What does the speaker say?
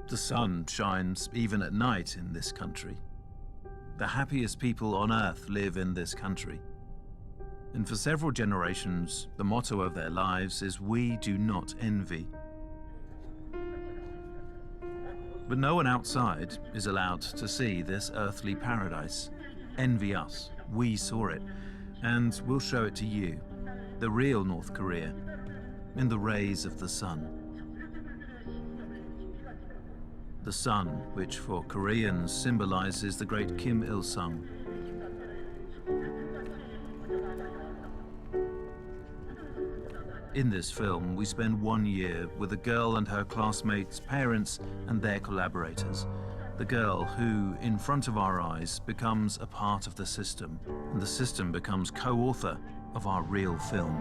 The sun shines even at night in this country. The happiest people on earth live in this country. And for several generations, the motto of their lives is, "We do not envy." But no one outside is allowed to see this earthly paradise. Envy us. We saw it, and we'll show it to you, the real North Korea, in the rays of the sun. The sun, which for Koreans symbolizes the great Kim Il-sung. In this film, we spend 1 year with a girl and her classmates, parents, and their collaborators. The girl who, in front of our eyes, becomes a part of the system, and the system becomes co-author of our real film.